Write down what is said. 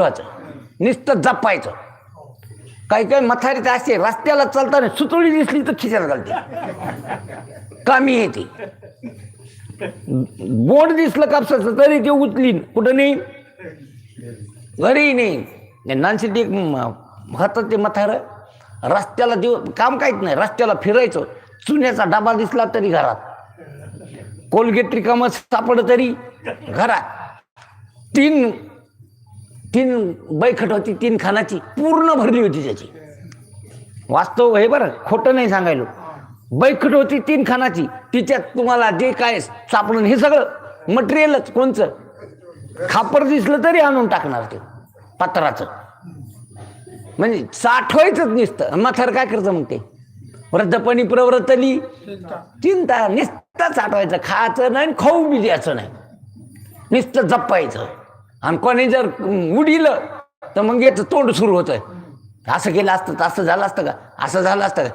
नुसतं जपायचं. काही काही मथारी तर असे रस्त्याला चालताना सुतळी दिसली तर खिशात घालते, कामी येते. बोट दिसलं कापसाचं तरी ते उचलीन, कुठं नाही, घरी नाही. नानसिटी हातात ते मथार रस्त्याला काम काहीच नाही, रस्त्याला फिरायचं. चुन्याचा डबा दिसला तरी घरात, कोलगेट रिकामं सापडलं तरी घरात. तीन बैठक होती, 3 खानाची पूर्ण भरली होती त्याची. वास्तव हे बरं, खोटं नाही सांगायलो. बैठक होती 3 खानाची, तिच्यात तुम्हाला जे काय सापडून हे सगळं मटेरियलच. कोणचं खापर दिसलं तरी आणून टाकणार ते पत्राचं, म्हणजे साठवायचंच नुसतं. म्हातारं काय करतं मग ते, वृद्धपणी प्रवृत्तली चिंता, नुसतं साठवायचं, खायचं नाही, खाऊ बी द्यायचं नाही, नुसतं जपायचं. आणि कोणी जर उडीलं तर मग याचं तोंड सुरू होतं, असं केलं असतं तर असं झालं असतं का, असं झालं असतं का.